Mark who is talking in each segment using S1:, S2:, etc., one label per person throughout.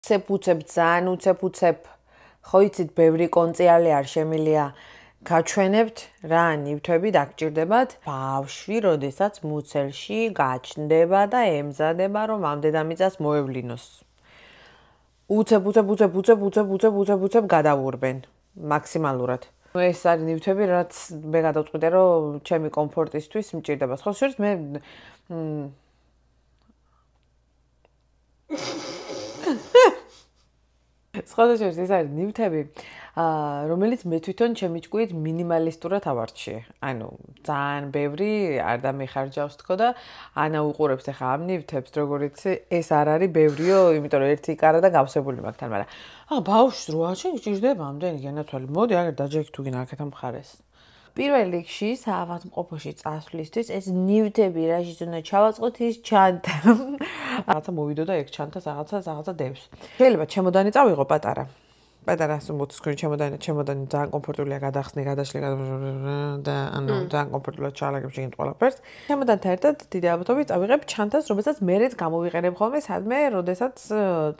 S1: უცებ ძალიან უცებ ხო იცით ბევრი კონწიალი არ შემილია გაჩვენებთ რა ნივთები დაგჭირდებათ ბავშვი როდესაც მუცელში გაჩნდება და ემზადება რომ ამ დედამიწას მოევლინოს უცებ გადავურბენ მაქსიმალურად ეს არის ნივთები რაც მე გადავწყვიტე რომ ჩემი კომფორტისთვის მჭირდება სხვა შორის მე სხვადასხვა ეს არის ნივთები, რომელიც მე თვითონ ჩემი ჭკუით მინიმალისტურად ავარჩიე. ანუ ძალიან ბევრი არ დამეხარჯავს თქო და ანა უყურებს ახლა ამ ნივთებს, როგორც ეს არ არის ბევრიო, იმიტომ რომ ერთი კარა და გავსებული მაქვს თან, მაგრამ ბავშვს რო აჩენ გჭირდება ამდენი განაცვალი. მოდი აგერ დაჯექი თუ გინდა აქეთ ამ მხარეს. პირველ რიგში საავადმყოფოში წასვლისთვის ეს ნივთები რაშიც უნდა ჩავაწყოთ ის ჩანთა. რაღაცა მოვიდო და ეგ ჩანთას რაღაცა დევს. შეიძლება ჩემოდანი წავიღო პატარა. პატარა მოცისქონი ჩემოდანი ძალიან კომფორტულია გადახსნი, გადაშლი და ანუ ძალიან კომფორტულად ჩაალაგებ შეგინთ ყველაფერს. ჩემოდანთან ერთად დიდი ალბათობით წავიღებ ჩანთას, რომელსაც მერეც გამოვიყენებ ხოლმე სადმე, როდესაც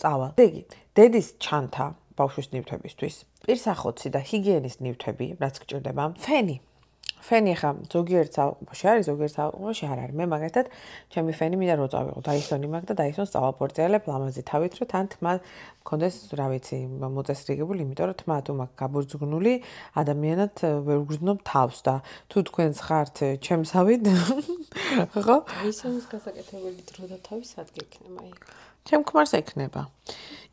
S1: წავალ. დეგი, დედის ჩანთა ბავშვის ნივთებისთვის. პირსახოცი და ჰიგიენის ნივთები, რაც გჭირდება. ფენი ხა ზოგიერთ საავადმყოფოში არის, ზოგიერთ საავადმყოფოში არ არის. მე მაგალითად ჩემი ფენი მინდა რომ წავიღო, დაისონი მაქვს და დაისონს წავაპორწიალებ ლამაზი თავით, რომ თან თმა მქონდეს, რა ვიცი, მოწესრიგებული, იმიტომ რომ თმა თუ მაქვს გაბურძგნული, ადამიანად ვერ ვგრძნობ თავს და თუ თქვენს ხართ ჩემსავით, ხო?
S2: დაისონის გასაკეთებელი დრო და თავი სად გექნება იქ?
S1: ჩემ ქმარს ექნება.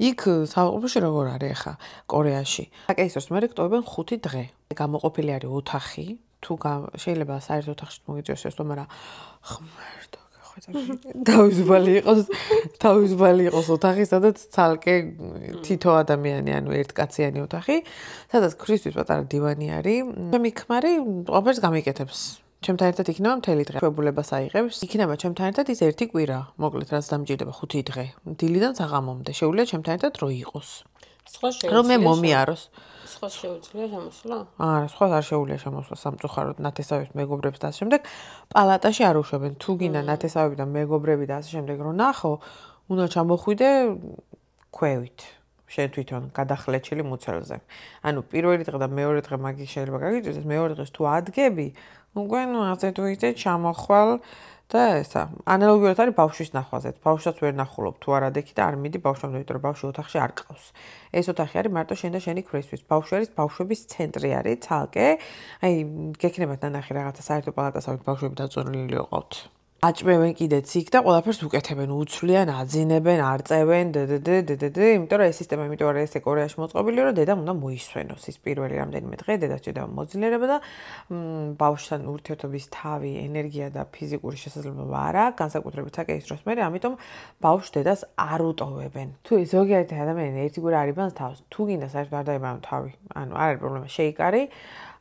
S1: იქ საავადმყოფოში როგორ არის ახლა კორეაში? აკეისროს მე რექტოვებენ 5 დღე. გამოყოფილი არის ოთახი, თუ შეიძლება საერთო ოთახში მოგიწევს ეს, მაგრამ ღმერთო, თავისუფალი იყოს ოთახი, სადაც ცალკე თითო ადამიანი, ანუ ერთკაციანი ოთახი, სადაც ქრისთვის პატარა დივანი არის. ჩემი ქმარი ყველაფერს გამიკეთებს. ჩემთან ერთად იქნება მთელი დღე. შვებულებას აიღებს. იქნება ჩემთან ერთად ის 1 კვირა, მოკლედ რაც დამჭირდება 5 დღე. დილიდან საღამომდე. შეუძლია ჩემთან ერთად რო იყოს.
S2: სხვა შეუძლია.
S1: რომ მე მომიაროს.
S2: სხვა შეუძლია შემოსვლა?
S1: არა, სხვა არ შეუძლია შემოსვლა სამწუხაროდ ნათესავებს, მეგობრებს და ასე შემდეგ. პალატაში არ უშვებენ. თუ გინდა ნათესავები და მეგობრები და ასე შემდეგ რო ნახო, უნდა ჩამოხვიდე ქვევით. შენ თვითონ გადახლეჩილი მუცელზე. ანუ პირველი დღე და მეორე დღე მაგის შეიძლება გაგიჭირდეს, მეორე დღეს თუ ადგები, უკვე ასე თუ ისე ჩამოხვალ და ესა. ანალოგიურად არის ბავშვის ნახვაზეც. ბავშვსაც ვერ ნახულობ თუ არ ადექი და არ მიდი ბავშვამდე, იმიტომ რომ ბავშვი ოთახში არ ყავს. ეს ოთახი არის მარტო შენ და შენი ქმრისთვის. ბავშვი არის ბავშვების ცენტრი არის, ცალკე. აი, გექნებათ ნანახი რაღაცა საერთო პალატასავით ბავშვები დაწონილი იყავთ. აჭმევენ კიდეც იქ და ყველაფერს უკეთებენ, უცვლიან, აძინებენ, არწევენ, იმიტომ რომ ეს სისტემა, იმიტომ რომ ეს კორეაში მოწყობილი, რომ დედამ უნდა მოისვენოს ის პირველი რამდენიმე დღე, დედას ჭირდება მოძილერება და ბავშვთან ურთიერთობის თავი, ენერგია და ფიზიკური შესაძლებლობა არ აქვს, განსაკუთრებით საკეისროს მერე, ამიტომ ბავშვს დედას არ უტოვებენ. თუ ზოგიერთი ადამიანი ერთი კვირა არ იბანს თავს, თუ გინდა საერთოდ არ დაიბანო თავი, ანუ არ არის პრობლემა, შეიკარი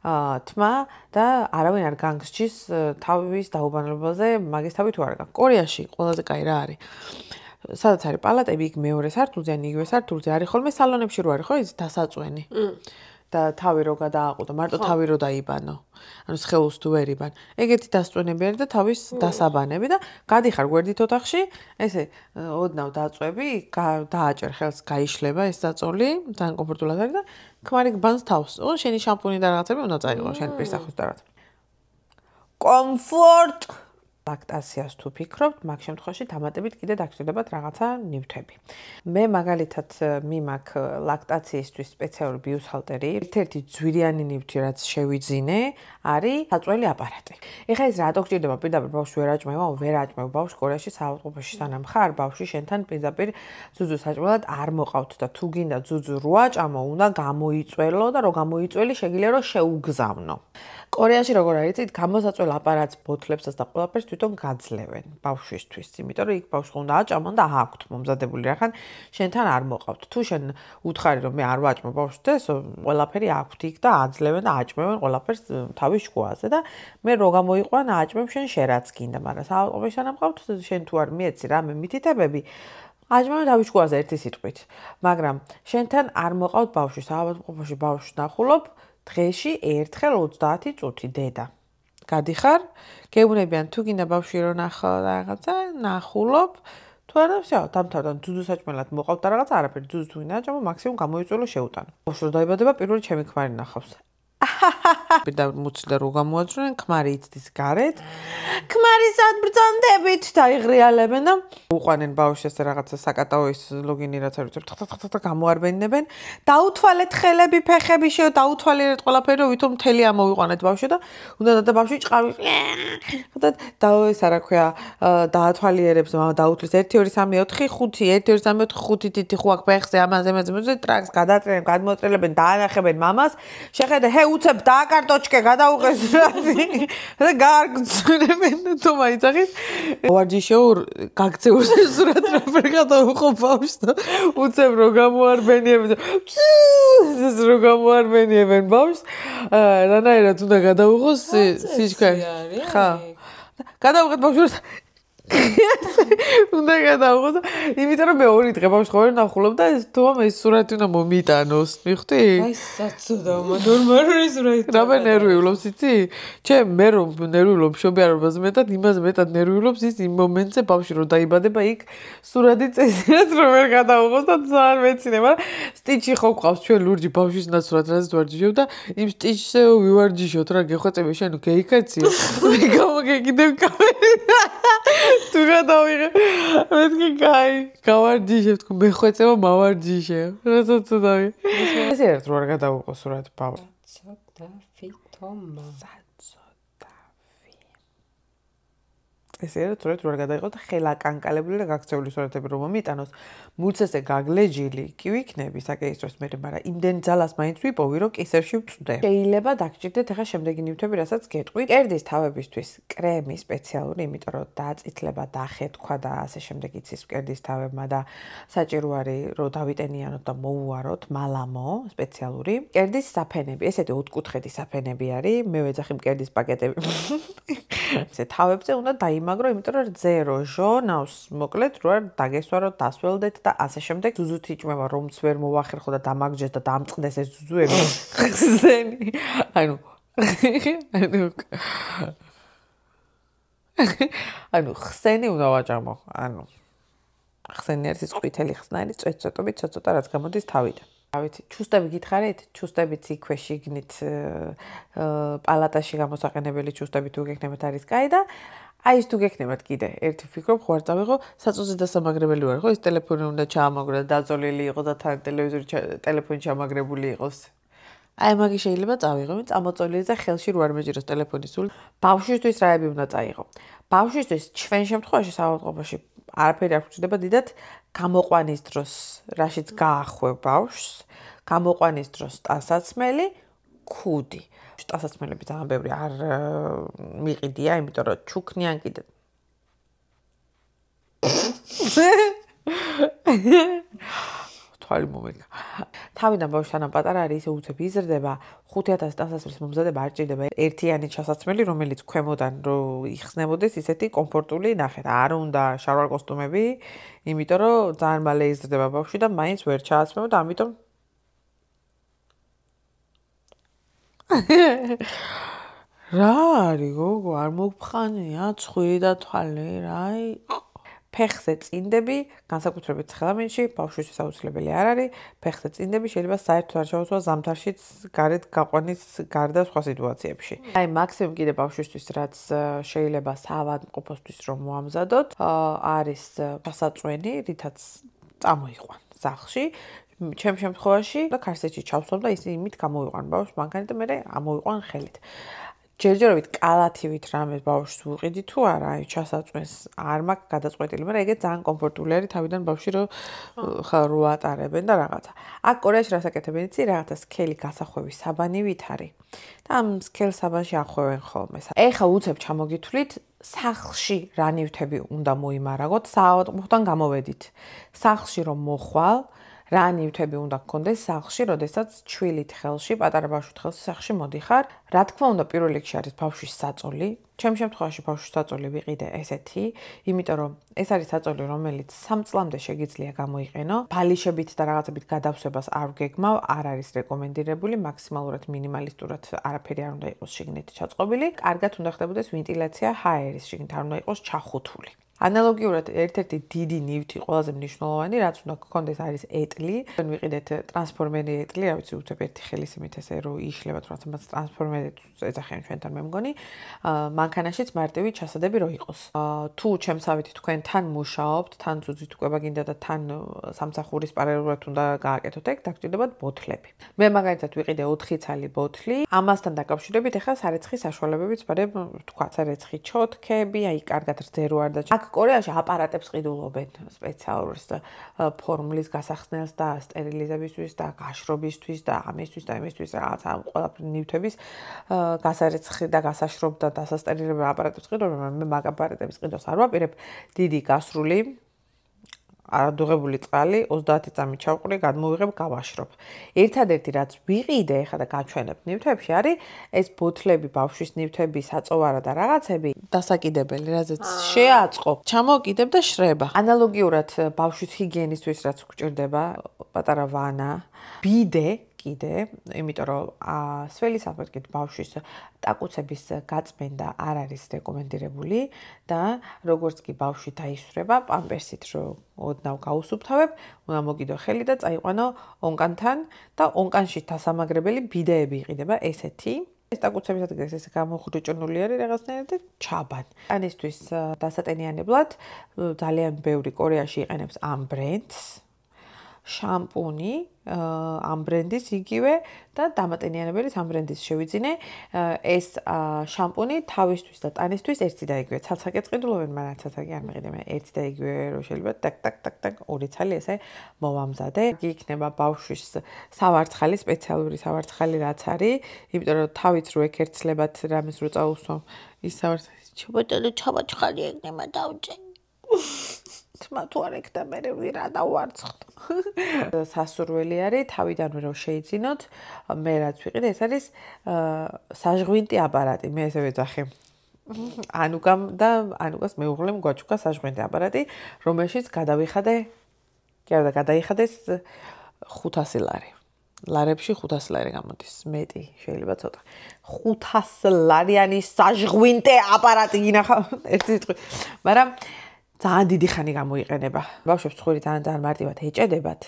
S1: თმა და არავინ არ განგსჯის თავის დაუბანებაზე, მაგის თავი თუ არ გაქვს. კორეაში ყველაზე კაი რა არის? სადაც არის პალატები, იქ მეორე სართულზე, ან იგივე სართულზე არის ხოლმე სალონებში რო არის, ხო, ის დასაწვენი. და თავი რო გადააყო და მარტო თავი რო დაიბანო. ანუ სხეულს თუ ვერ იბან. ეგეთი დასწვენები არის და თავის დასაბანები და გადიხარ გვერდით ოთახში, ესე ოდნავ დაწვევი, დააჭერ ხელს, გაიშლება ეს დაწოლი, ძალიან კომფორტულად არის და ქმარი გბანს თავს. შენი შამპუნი და რაღაცები უნდა წაიღო, შენ პირსახოს და რაღაც. კომფორტ ლაქტაციას თუ ფიქრობთ, მაგ შემთხვევაში დამატებით კიდე დაგჭირდებათ რაღაცა ნივთები. მე მაგალითად მიმაქ ლაქტაციისთვის სპეციალური ბიუსჰალტერი, ერთ-ერთი ძვირიანი ნივთი, რაც შევიძინე, არის საწველი აპარატი. ეხლა ეს რატო გჭირდება? პირდაპირ ბავშვს ვერ აჭმევ ბავშვს კორეაში საავადმყოფოში სანამ ხარ, ბავშვი შენთან პირდაპირ ძუძუს აჭმელად არ მოყავთ და თუ გინდა ძუძუ რო აჭამო, უნდა გამოიწველო და რო გამოიწველი, შეგიძლია რომ შეუგზავნო. კორეაში როგორ არის, იცით, გამოსაწველ აპარატს, ბოთლებსაც და ყველაფერს თვითონ გაძლევენ ბავშვისთვის, იმიტომ რომ იქ ბავშვს უნდა აჭამონ და აქვთ მომზადებული რახან, შენთან არ მოყავთ. თუ შენ უთხარი რომ მე არ ვაჭმო ბავშვს ესო, ყველაფერი აქვთ იქ და აძლევენ და აჭმევენ ყველაფერს თავის შუაზე და მე რო გამოიყვან აჭმევ შენ შერაც გინდა, მაგრამ საავადმყოფოში სანამ ყავთ, შენ თუ არ მიეცი რამე მითითებები, აჭმევენ თავის შუაზე ერთი სიტყვით. მაგრამ შენთან არ მოყავთ ბავშვი, საავადმყოფოში ბავშვს ნახულობ დღეში ერთხელ 30 წუთი დედა. გადიხარ, გეუბნებიან თუ გინდა ბავშვი რო ნახო რაღაცა, ნახულობ თუ არა всё, დამთავრდა ძუძუ საჭმელად მოყავთ და რაღაც არაფერი ძუძუ თუ ინაჭამო, მაქსიმუმ გამოიწვიო შეუტანო. ბავშვი დაიბადება, პირველი ჩემი ქმარი ნახავს. და მუცლი და რო გამოაძვრნენ, ქმარი იცდის გარეთ. ქმარისად ბრძანდებით დაიღრიალებენ და უყვანენ ბავშვს ესე რაღაცა საკატაო ის ლოგინი რაც არის, თხ გამოარბენებენ. დაუთვალეთ ხელები, ფეხები, დაუთვალიერეთ ყველაფერი, რომ ვითომ მთელი ამოვიყვანეთ ბავშვი და უნდა და ბავშვი ჭყავი. და ეს რა ქვია, დაათვალიერებს, დაუთვლის 1 2 3 4 5, 1 2 3 4 5 თითი ხო აქ ფეხზე ამაზე ტრაქს გადატრიალენ, გადმოტრიალებენ, დაანახებენ მამას. შეხედე, ჰე უცებ დააკარტოჩკე, გადაუღეს რაზი. და გაარგწუნებენ თუ მაიცახის. ვარჯიშო გაგწეულ სურათ რა ვერ გადაუღო ბავშვს და უცებ რო გამოარბენიებენ. ეს რო გამოარბენიებენ ბავშვს. რანაირად უნდა გადაუღოს სიჩქარე. ხა. გადაუღეთ ბავშვს. უნდა გადაუღოს. იმიტომ რომ მე 2 დღე ბავშვს ხوار ნახულობ და ეს თუმცა ეს სურათი უნდა მომიტანოს. მიხვდი?
S2: აი საცუდა ნორმალური სურათი.
S1: რა მე ნერვიულობს იცი? ჩემ მე რომ ნერვიულობ მშობიარობას მეტად იმას მეტად ნერვიულობს ის იმ მომენტზე ბავშვი რომ დაიბადება იქ სურათი წესიათ რომ ვერ გადაუღოს და ძალიან მეცინე, მაგრამ სტიჩი ხო ყავს ჩვენ ლურჯი ბავშვის ნაცვლად რაზეც ვარჯიშობ და იმ სტიჩზე ვივარჯიშოთ რა გეხვეწები შენ გეიქაციო. მე გამოგეკიდებ კამერა. თუ გადავიღე მეთქი კაი გავარჯიშებ თქო მე ხვეწება მავარჯიშე რასაც დავი ეს ერთ რო არ გადავუყო სურათი ბავშვ
S2: საცოდავი თომა
S1: ეს ერთ რო არ გადაიღო და ხელა კანკალებული და გაქცეული სურათები რომ მომიტანოს მუცესე გაგლეჯილი კი ვიქნები საკეისროს მე მაგრამ იმდენ ძალას მაინც ვიპოვი რომ კისერში ვწვდე შეიძლება დაგჭირდეთ ახლა შემდეგი ნივთები რასაც გეტყვით კერდის თავებისთვის კრემი სპეციალური იმიტომ რომ დააწითლება დახეთქვა და ასე შემდეგ იცის კერდის თავებმა და საჭირო არის რომ დავიტენიანოთ და მოუვაროთ მალამო სპეციალური კერდის საფენები ესეთი ოთხკუთხედი საფენები არის მე ვეძახი კერდის პაკეტები ესე თავებზე უნდა დაიმაგრო იმიტომ რომ ზერო ჟონავს მოკლედ რო არ დაგესვაროთ დასველდეთ და ასე შემდეგ ზუზუთი ჭმება რომც ვერ მოვახერხო და დამაგჯეს და დამწყდეს ეს ზუზუები ხსენი ანუ ხსენი უნდა ვაჭამო ანუ ხსენი არის ის ყვითელი ხსნარი წვეთწოტობით ცოტა რაც გამოდის თავიდან რა ვიცი ჩუსტები გითხარით ჩუსტებიც იქვე შიგნით პალატაში გამოსაყენებელი ჩუსტები თუ გექნებათ არის კაი და აი ეს თუ გექნებათ კიდე ერთი ფიქრობ ხო არ წავიღო საწუზე დასამაგრებელი ვარ ხო ეს ტელეფონი უნდა ჩაამაგრო და დაწოლილი იყო და თან ტელევიზორი ტელეფონი ჩამაგრებული იყოს აი მაგი შეიძლება წავიღო ვინც ამოწოლილი და ხელში რო არ მეჭიროს ტელეფონი სულ ბავშვისთვის რაები უნდა წაიღო ბავშვისთვის ჩვენ შემთხვევაში საავადმყოფოში არაფერი არ გვჭირდება დიდად გამოყვანის დროს რაშიც გაახვევ ბავშვს გამოყვანის დროს ტანსაცმელი ქუდი ტანსაცმელები ძალიან ბევრი არ მიყიდია იმიტომ რომ ჩუქნიან კიდე თვალი მომეკა თავიდან ბავშვთან პატარა არის ისე უცებ იზრდება 5000 ტანსაცმლის მომზადება არ ჭირდება ერთიანი ჩასაცმელი რომელიც ქვემოდან რო იხსნებოდეს ისეთი კომფორტული ნახეთ არ უნდა შარვალ კოსტუმები იმიტომ რომ ძალიან მალე იზრდება ბავშვი და მაინც ვერ ჩააცმევ და ამიტომ რა არის გოგო არ მოგფხანია ცხვირი და თვალი რაი ფეხზე წინდები განსაკუთრებით ცხელამინში ბავშვისთვის აუცილებელი არ არის ფეხზე წინდები შეიძლება საერთოდ არ ჩაუცვა ზამთარშიც გარეთ გაყვანის გარდა სხვა სიტუაციებში აი მაქსიმუმ კიდე ბავშვისთვის რაც შეიძლება საავადმყოფოსთვის რომ მოამზადოთ არის ფასაწვენი რითაც წამოიყვან სახლში ჩემ შემთხვევაში და ქარსეთში ჩავსვამ და ისე იმით გამოვიყვან ბავშვს მანქანით და მე ამოვიყვან ხელით ჯერჯერობით კალათივით რამეს ბავშვს ვუყიდი თუ არა აი ჩასაწვენს არ მაქვს გადაწყვეტილი მაგრამ ეგეც ძალიან კომფორტული არის თავიდან ბავშვი რო ატარებენ და რაღაცა აქ კორეაში რასაკეთებენ იცი რაღაცა სქელი გასახვევი საბანივით არის და ამ სქელ საბანში ახვევენ ხოლმე ეხა უცებ ჩამოგითვლით სახლში რა ნივთები უნდა მოიმარაგოთ საავადმყოფოდან გამოვედით სახლში რომ მოხვალ რა ნივთები უნდა გქონდეს სახლში, როდესაც ჩვილით ხელში, პატარა ბავშვით ხელში სახლში მოდიხარ. რა თქმა უნდა, პირველ რიგში არის ბავშვის საწოლი. ჩემ შემთხვევაში ბავშვის საწოლი ვიყიდე ესეთი, იმიტომ რომ ეს არის საწოლი, რომელიც 3 წლამდე შეგიძლია გამოიყენო. ბალიშებით და რაღაცებით გადავსებას არ ვგეგმავ, არ არის რეკომენდირებული, მაქსიმალურად მინიმალისტურად არაფერი არ უნდა იყოს შიგნით ჩაწყობილი. კარგად უნდა ხდებოდეს ვენტილაცია ჰაერის, შიგნით არ უნდა იყოს ჩახუთული. ანალოგიურად ერთ-ერთი დიდი ნივთი, ყველაზე მნიშვნელოვანი, რაც უნდა გქონდეს, არის ეტლი. ჩვენ ვიყიდეთ ტრანსფორმერი ეტლი, რა ვიცი, უცებ ერთი ხელისმით ესე რომ იშლება, თუმცა მას ტრანსფორმერი ეძახიან ჩვენთან მე მგონი. მანქანაშიც მარტივი ჩასადები რო იყოს. თუ ჩემსავით თქვენ თან მუშაობთ, თან ძუძით უკვე გინდა და თან სამსახურის პარალელურად უნდა გააკეთოთ ეგ, დაგჭირდებათ ბოთლები. მე მაგალითად ვიყიდე 4 ცალი ბოთლი. ამასთან დაკავშირებით ახლა სარეცხი საშუალებებიც ვარებ, თქვა სარეცხი ჩოთქები, აი კარგად რძერო არ დაჭ კორეაში აპარატებს ყიდულობენ სპეციალურს ფორმულის გასახსნელს და სტერილიზებისთვის და გაშრობისთვის და ამისთვის და იმისთვის რაღაც ამ ყველაფერი ნივთების გასარეცხი და გასაშრობ და დასასტერილებელი აპარატებს ყიდულობენ. მე მაგ აპარატების ყიდვას არ ვაპირებ. დიდი გასრული არადუღებული წყალი 30 წამით ჩავყრი, გადმოვიღებ, გავაშრობ. ერთადერთი რაც ვიყიდე ხა და გაჩვენებ ნივთებში არის ეს ბოთლები, ბავშვის ნივთები, საწოვარა და რაღაცები, დასაკიდებელი, რაზეც შეაწყობ, ჩამოკიდებ და შრება. ანალოგიურად ბავშვის ჰიგიენისთვის რაც გვჭირდება, პატარა ვანა, ბიდე კიდე, იმიტომ რომ სველი საფრთხით ბავშვის ტაკუცების გაწმენდა არ არის რეკომენდირებული და როგორც კი ბავშვი დაისვრება, პამპერსით რომ ოდნავ გაუსუფთავებ, უნდა მოგიდო ხელი და წაიყვანო ონკანთან და ონკანში დასამაგრებელი ბიდეები იყიდება ესეთი. ეს ტაკუცების ადგილას ესე გამოხრიჭნული არის რაღაცნაირად და ჩაბან. ანისთვის დასატენიანებლად ძალიან ბევრი კორეაში იყენებს ამ ბრენდს. შამპუნი ამ ბრენდის იგივე და დამატენიანებელი ამ ბრენდის შევიძინე. ეს შამპუნი თავისთვის და ტანისთვის ერთი და იგივე. ცალ-ცალკე წყიდულობენ, მაგრამ ცალ-ცალკე არ მიყიდე მე. ერთი და იგივე რო შეიძლება ტაკ ორი ცალი ესე მოვამზადე. იგი იქნება ბავშვის სავარცხალი, სპეციალური სავარცხალი რაც არის, იმიტომ რომ თავით რო ეკერცლებათ რამეს რო წაუსვამ, ის სავარცხალი ჩაბაჭხალი ეგნება დავჭე. თმა თუ არ ეკდა მე რა დავარცხდ. სასურველი არის თავიდანვე რომ შეიძინოთ. მე რაც ვიყიდე ეს არის საჟღვინტი აპარატი. მე ესე ვეძახე. ანუკამ და ანუკას მეუღლემ გვაჩუქა საჟღვინტი აპარატი, რომელშიც გადავიხადე, კი არა და გადაიხადეს 500 ლარი. ლარებში 500 ლარი გამოდის, მეტი შეიძლება ცოტა. 500 ლარიანი საჟღვინტი აპარატი გინახავ ერთი სიტყვი. მაგრამ ძალიან დიდი ხანი გამოიყენება. ბავშვებს ცხური ძალიან მარტივად ეჭედებათ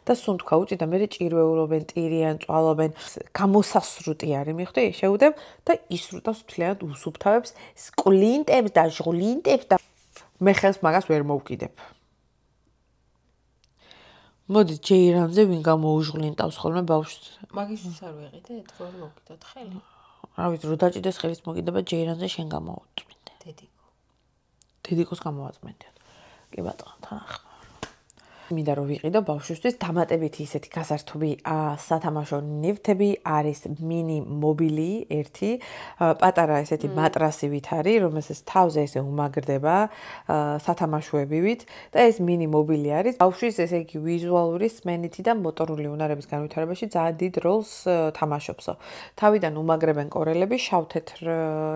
S1: და სულ თქვა უჭირდა მე ჭირვეულობენ, ტირიან, წვალობენ. გამოსასრუტი არის, მიხვდი? შეუდებ და ისრუტავს მთლიანად უსუფთავებს, სკვლინტებს და ჟღლინტებს და მე ხელს მაგას ვერ მოვკიდებ. მოდი ჯეირანზე ვინ გამოუჟღლინტავს ხოლმე ბავშვს?
S2: მაგისთვის არ ვეყიდეთ, რომ მოვკიდოთ ხელი.
S1: რა ვიცი, რო დაჭიდეს ხელის მოკიდება ჯეირანზე შენ გამოუწმინდე. დედიკოს გამოვაწმენდეთ. კი ბატონო, თან ახლა. მინდა რომ ვიყიდო ბავშვისთვის დამატებითი ისეთი გასართობი სათამაშო ნივთები არის მინი მობილი ერთი, პატარა ესეთი მატრასივით არის, რომელსაც თავზე ესე უმაგრდება სათამაშოებივით და ეს მინი მობილი არის ბავშვის ესე იგი ვიზუალური, სმენითი და მოტორული უნარების განვითარებაში ძალიან დიდ როლს თამაშობსო. თავიდან უმაგრებენ კორელები შავ-თეთრ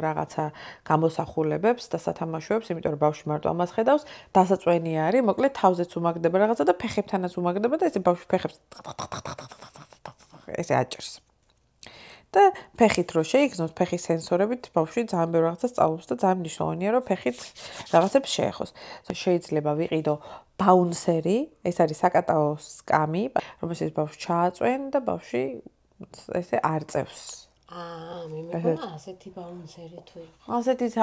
S1: რაღაცა გამოსახულებებს და სათამაშოებს, იმიტომ რომ ბავშვი მარტო ამას ხედავს, დასაწვენი არის, მოკლედ თავზეც უმაგრდება რაღაცა და ფეხებთანაც უმაგრდება და ესე ბავშვი ფეხებს ესე აჭერს. და ფეხით რო შეიგზნოს, ფეხის სენსორებით ბავშვი ძალიან ბევრ რაღაცას სწავლობს და ძალიან მნიშვნელოვანია რომ ფეხით რაღაცებს შეეხოს. შეიძლება ვიყიდო ბაუნსერი, ეს არის საკატაო სკამი, რომელსაც ბავშვს ჩააწვენ და ბავშვი ესე არწევს.
S2: მე მეგონა ასეთი ბაუნსერი თუ იყო.
S1: ასეთიც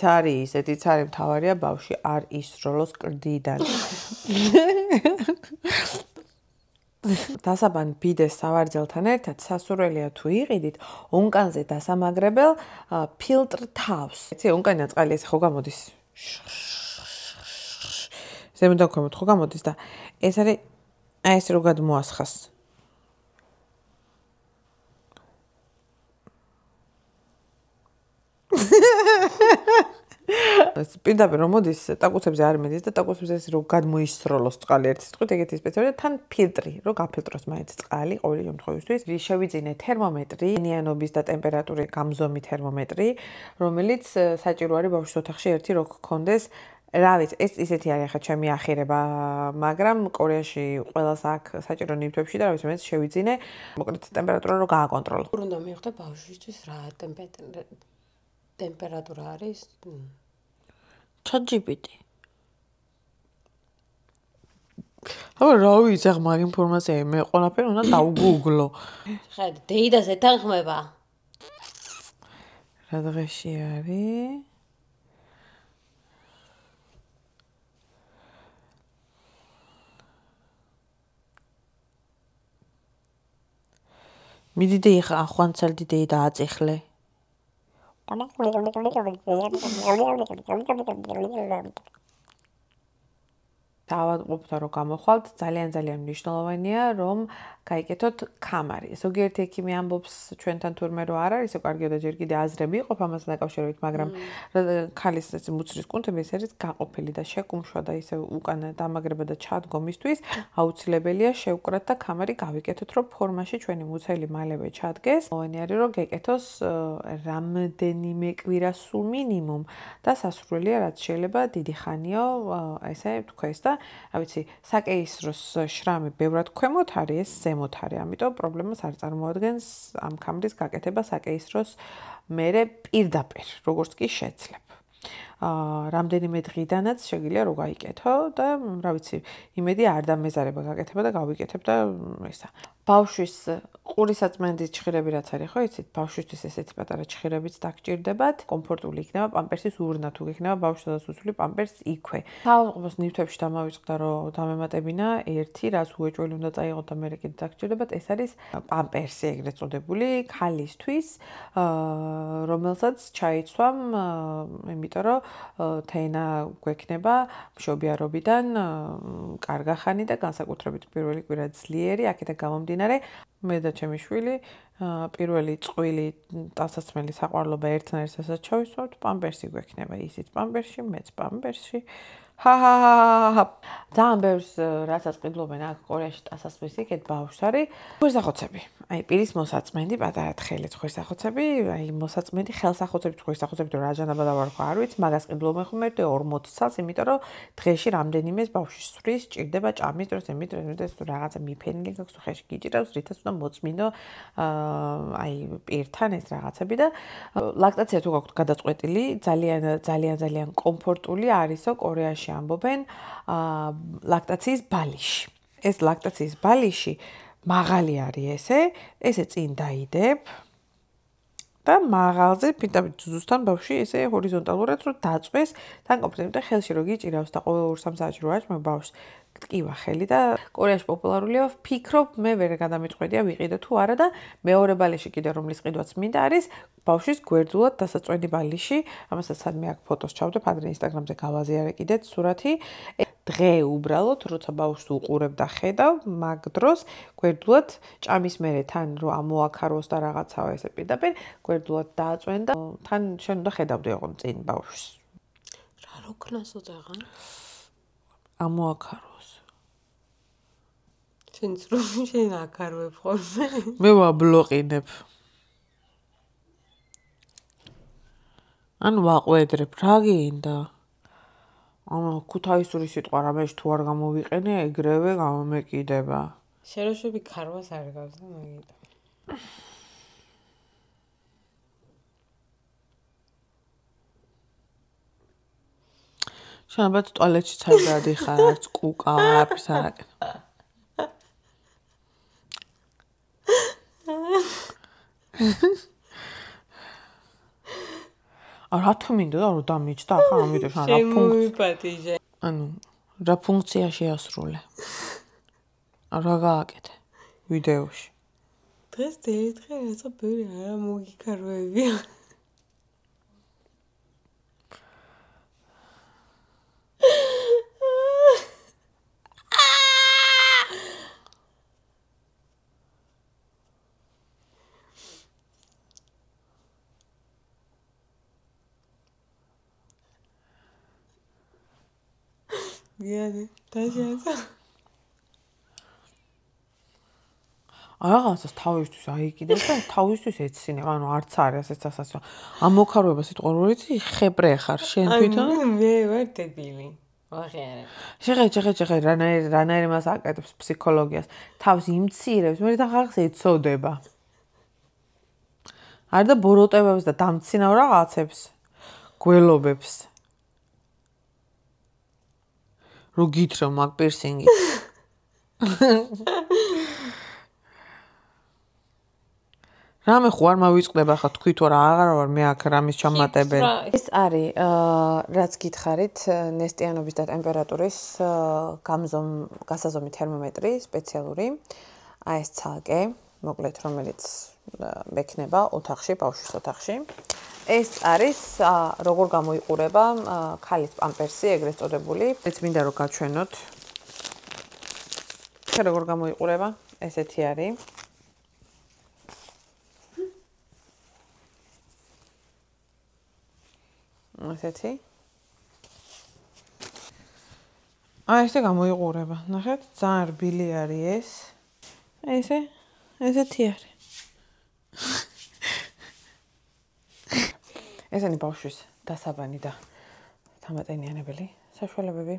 S1: არის, ისეთიც არის, მთავარია ბავშვი არ ისროლოს კრდიდან. დასაბან ბიდეს სავარძელთან ერთად სასურველია თუ იყიდით ონკანზე დასამაგრებელ ფილტრ თავს. იცი, ონკანიდან წყალი ესე ხო გამოდის. ზემოდან ქვემოთ ხო გამოდის და ეს არის აი ეს რო გადმოასხას. პირდაპირ რომ მოდის ტაკუცებზე არ მედის და ტაკუცებზე ეს რომ გადმოისროლოს წყალი ერთი სიტყვით ეგეთი სპეციალური თან ფილტრი რომ გაფილტროს მაინც წყალი ყოველი შემთხვევისთვის შევიძინე თერმომეტრი ნიანობის და ტემპერატურის გამზომი თერმომეტრი რომელიც საჭირო არის ბავშვის ოთახში ერთი რო გქონდეს რა ვიცი ეს ისეთი არის ახლა ჩემი ახირება მაგრამ კორეაში ყველას აქვს საჭირო ნივთებში და რა ვიცი მეც შევიძინე მოკლედ ტემპერატურა რო გააკონტროლო
S2: უნდა მივხვდე ბავშვისთვის რა ტემპერატურა არის?
S1: ChatGPT. აბა რა ვიცი, ახლა მაგ ინფორმაცია მე ყველაფერი უნდა დავგუგლო.
S2: ხედი, დეიდას ეთანხმება.
S1: რა დღეში არის? მიდიდე ახლა ხვანცალდი დეიდა აწიხლე. დავატყობთ რომ გამოხვალთ, ძალიან მნიშვნელოვანია რომ გაიკეთოთ კამარი. ზოგიერთი ექიმი ამბობს ჩვენთან თურმე რომ არ არის, კარგია და ჯერ კიდე აზრები იყოფ ამასთან დაკავშირებით, მაგრამ ქალის ეს მუცლის კუნთები ეს არის გაყოფილი და შეკუმშვა და ისე უკანა დამაგრება და ჩადგომისთვის აუცილებელია შევკრათ და კამარი გავიკეთოთ, რომ ფორმაში ჩვენი მუცელი მალევე ჩადგეს. მოენი არის რომ გეკეთოს რამდენიმე კვირა სულ მინიმუმ და სასურველია რაც შეიძლება დიდი ხანიო ესე თქვეს და რა ვიცი, საკეისროს შრამი ბევრად ქვემოთ არის, ეს ზემოთ არის, ამიტომ პრობლემას არ წარმოადგენს ამ კამრის გაკეთება საკეისროს მერე პირდაპირ, როგორც კი შეძლებ. რამდენიმე დღიდანაც შეგვიძლია რო გაიკეთო და რა ვიცი, იმედი არ დამეზარება გაკეთება და გავიკეთებ და ისა. ბავშვის ყურისაწმენდის ჭხირები რაც არის, ხო იცით, ბავშვისთვის ესეთი პატარა ჭხირებიც დაგჭირდებათ, კომფორტული იქნება პამპერსის урна თუ გექნება ბავშვთა და სუსული პამპერს იქვე. თავყოს ნივთებში დამავიწყდა რომ დამემატებინა ერთი, რაც უეჭველი უნდა წაიღოთ და მერე კიდე დაგჭირდებათ, ეს არის პამპერსი ეგრეთ წოდებული, ქალისთვის, რომელსაც ჩაიცვამ, იმიტომ რომ თენა გვექნება მშობიარობიდან კარგახანი და განსაკუთრებით პირველი კვირა ძლიერი, აქედან გამომდინარე მე და ჩემი შვილი პირველი წყვილი ტანსაცმელი საყვარლობა ერთნაირ სასაც ჩავისვამთ, პამპერსი გვექნება, ისიც პამპერსში, მეც პამპერსში. ძალიან ბევრს რასაც ყიდულობენ აქ კორეაში ტანსაცმლის იქეთ ბავშვს არის ხვირსახოცები. აი პირის მოსაწმენდი, პატარა თხელით ხვირსახოცები, აი მოსაწმენდი ხელსახოცებით ხვირსახოცებით რა ჟანაბადა ვარ ხო არ ვიცი, მაგას ყიდულობენ ხომ მე 40 წელს, იმიტომ რომ დღეში რამდენიმეს ბავშვი სვრის, ჭირდება ჭამის დროს, იმით თუ რაღაცა მიფენილი გაქვს ხეში გიჭირავს, რითაც უნდა მოწმინო აი პირთან ეს რაღაცები და ლაქტაცია თუ გაქვთ გადაწყვეტილი, ძალიან კომფორტული არისო კორეაში ამბობენ ლაქტაციის ბალიში. ეს ლაქტაციის ბალიში მაღალი არის ესე წინ დაიდებ და მაღალზე პირდაპირ ძუძუსთან ბავშვი ესე ჰორიზონტალურად რომ დაწვეს, თან კომპლექტი და ხელში რო გიჭირავს და ყოველ 2-3 საათში რო აჭმევ ბავშვს ტკივა ხელი და კორეაში პოპულარულია, ვფიქრობ მე ვერ გადამიწყვეტია ვიყიდე თუ არა და მეორე ბალიში კიდე რომლის ყიდვაც მინდა არის ბავშვის გვერდულად დასაწვენი ბალიში, ამასაც სადმე აქ ფოტოს ჩავდებ, ადრე ინსტაგრამზე გავაზიარე კიდეც სურათი. დღე უბრალოდ როცა ბავშვს უყურებ და ხედავ, მაგ დროს გვერდულად ჭამის მერე თან რო ამოაქაროს და რაღაცაა ესე პირდაპირ გვერდულად დააწვენ და თან შენ უნდა ხედავდე ოღონდ წინ ბავშვს.
S2: რა რო ქნას უძაღან?
S1: ამოაქაროს.
S2: შენ აკარვებ ხოლმე?
S1: მე ვაბლოყინებ. ან ვაყვედრებ, რა გინდა? ქუთაისური სიტყვა რამეში თუ არ გამოვიყენე, ეგრევე გამომეკიდება.
S2: შეროშვები ქარვას არ გავს და მაგიტო.
S1: შენ ალბათ ტუალეტში არ გადიხარ, არც კუკა, არაფერს არ აკეთებ. რატომ მინდოდა რომ დამიჯდა ახლა ამიტომ რა
S2: ფუნქცია?
S1: ანუ რა ფუნქცია შეასრულე? რა გააკეთე ვიდეოში?
S2: დღეს დღე რაცა ბევრი არა მოგიქარვებია. Gerne, დაჟანსა.
S1: რაღაცას თავისთვის აიკიდებ და თავისთვის ეცინებ, ანუ არც არის ესეც ასასო. ამოქარვება სიტყვა რო იცი, ხეპრე ხარ შენ თვითონ?
S2: მე ვარ დებილი. ვაღიარე.
S1: შეხე, რანაირი მას აკეთებს ფსიქოლოგიას. თავს იმცირებს, მე თახახს ეცოდება. არ და ბოროტებებს და დამცინავ რაღაცებს. გველობებს. რო გითხრა მაგ პირსინგი. რამე ხო არ მოვიწყდება ხა თქვი თუ რა აღარ ვარ მე აქ რამის ჩამატებელი. ეს არის რაც გითხარით ნესტიანობის და ტემპერატურის გასაზომი თერმომეტრი სპეციალური. აი ეს ცალკე, მოკლედ რომელიც მექნება ოთახში, ბავშვის ოთახში. ეს არის როგორ გამოიყურება ქალის პამპერსი, ეგრეთ წოდებული. ეს მინდა რომ გაჩვენოთ. როგორ გამოიყურება? ესეთი არის. ესეთი. აი ესე გამოიყურება. ნახეთ, ძალიან რბილი არის ეს. ესეთი არის. ესენი ბავშვის დასაბანი და თამატენიანებელი საშუალებები.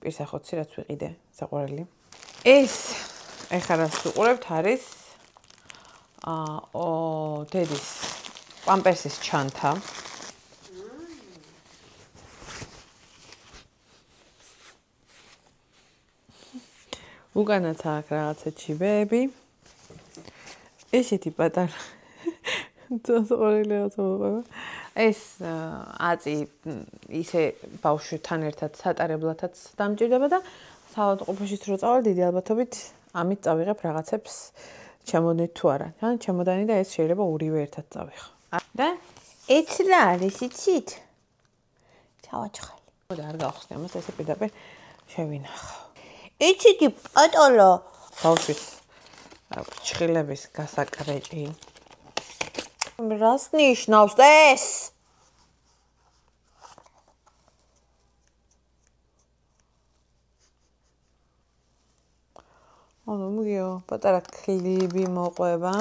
S1: პირსახოცი რაც ვიყიდე, საყვარელი. ეს ეხლა რაც ვუყურებთ არის დედის პამპერსის ჩანთა. უკანაც აქვს რაღაცა ჩიბეები. ესეთი პატარა ძოწორილი რაღაცა მოყვება. ეს აწი ისე ბავშვთან ერთად სატარებლათაც დამჭირდება და საავადმყოფოშიც რო წავალ დიდი ალბათობით ამით წავიღებ რაღაცებს ჩემოდნით თუ არა. თან ჩემოდანი და ეს შეიძლება ორივე ერთად წავიღო. და ეს რა არის იცით? ჩავაჭხალი. და არ გავხსნი ამას ესე პირდაპირ შევინახავ. იცი პატარა ბავშვის ჭხილების გასაკრეჭი. რას ნიშნავს ეს? მოგიო, პატარა კლიბი მოყვება.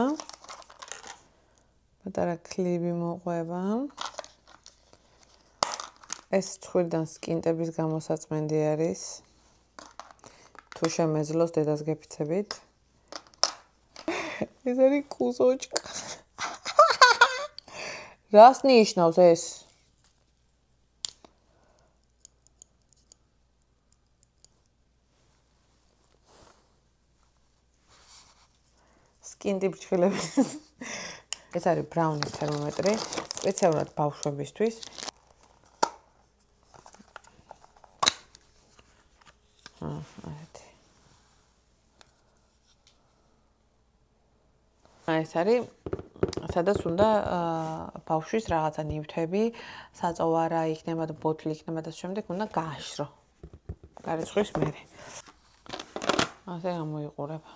S1: ეს ცხვირიდან სკინტების გამოსაწმენდი არის. თუ შემეძლოს დედას გეფიცებით. ეს არის კუსოჭკა. რას ნიშნავს ეს? სკინტი ბრჭყილები. ეს არის ბრაუნის თერმომეტრი, სპეციალურად ბავშვებისთვის. ეს არის სადაც უნდა ბავშვის რაღაცა ნივთები, საწოვარა იქნება და ბოთლი იქნება და შემდეგ უნდა გააშრო. გარიცხვის მერე. ასე გამოიყურება.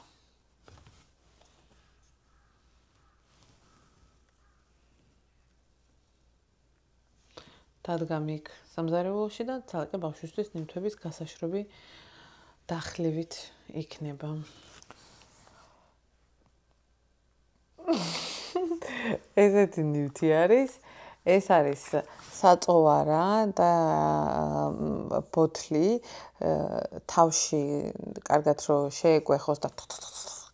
S1: დადგამი იქ სამზარეულოში და ცალკე ბავშვისთვის ნივთების გასაშრობი დახლივით იქნება. ესეთი ნივთი არის. ეს არის საწოვარა და ბოთლი თავში კარგად რო შეეკვეხოს და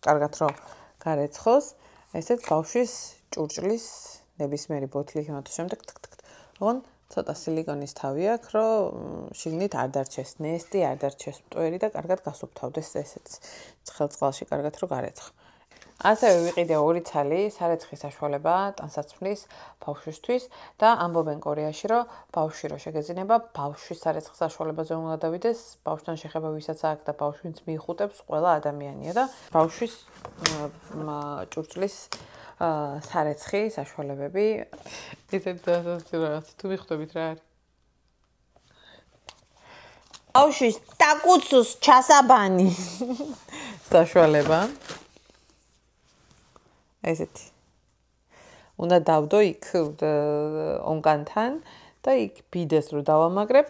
S1: კარგად რო გარეცხოს. ესეც ბავშვის ჭურჭლის ნებისმიერი ბოთლი იქნება თუ შემდეგ ოღონ ცოტა სილიკონის თავი აქვს, რომ შიგნით არ დარჩეს ნესტი, არ დარჩეს მტვერი და კარგად გასუფთავდეს ესეც ცხელ წყალში კარგად რო გარეცხო. ასევე ვიყიდე 2 ცალი სარეცხვის საშუალება ტანსაცმლის ბავშვისთვის და ამბობენ კორეაში, რომ ბავშვი რო შეგეძინება, ბავშვის სარეცხვის საშუალებაზე უნდა დავიდეს, ბავშვთან შეხება ვისაც აქვს და ბავშვიც მიიხუტებს, ყველა ადამიანია და ბავშვის ჭურჭლის სარეცხი საშუალებები ისეთ დასასრულს თუ მიხვდებით რა არის? ბავშვის დაკუცუს ჩასაბანი საშუალება. ესეთი. უნდა დავდო იქ ონკანთან და იქ ბიდეს რო დავამაგრებ.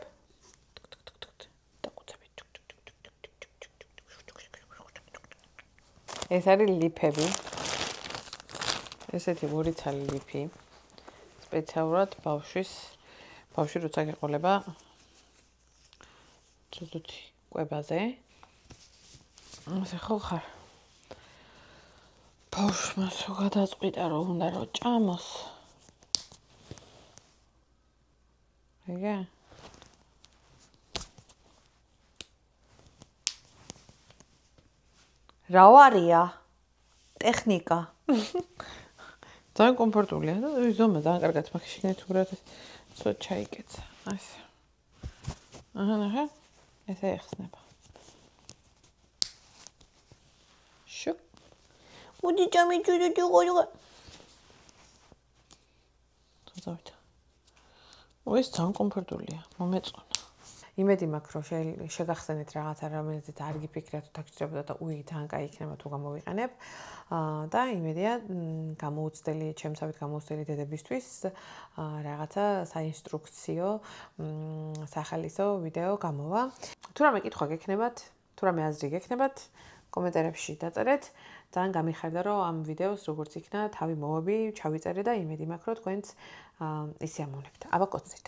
S1: ეს არის ლიფები. ესეთი 2 ცალი ლიფი. სპეციალურად ბავშვი როცა გეყოლება ცუდუთი კვებაზე. ასე ხო ხარ? ბავშვმა სულ გადაწყვიტა რომ უნდა რომ ჭამოს. ეგა?
S3: რა ვარია? ტექნიკა.
S1: ძალიან კომფორტულია და ზომა ძალიან კარგად მაქვს შეგნით უბრალოდ ცოტა ჩაიკეცა. ასე. აჰა, ესე ეხსნება. შუ.
S3: მოდი ჩამიჭიდე ჯოღო.
S1: ზავით. ეს ძალიან კომფორტულია, მომეწონა. იმედი მაქვს, რომ შეგახსენეთ რაღაცა, რომელზეც არ გიფიქრეთ, თუ დაგჭირებოდა და უი, ძალიან კაი იქნება თუ გამოვიყენებ. და იმედია, გამოუცდელი, ჩემსავით გამოუცდელი დედებისთვის რაღაცა საინსტრუქციო, სახალისო ვიდეო გამოვა. თუ რამე კითხვა გექნებათ, თუ რამე აზრი გექნებათ, კომენტარებში დაწერეთ. ძალიან გამიხარდა, რომ ამ ვიდეოს როგორც იქნა, თავი მოვები, ჩავიწერე და იმედი მაქვს, რომ თქვენც ისე ამოვნებთ. აბა კოცნით.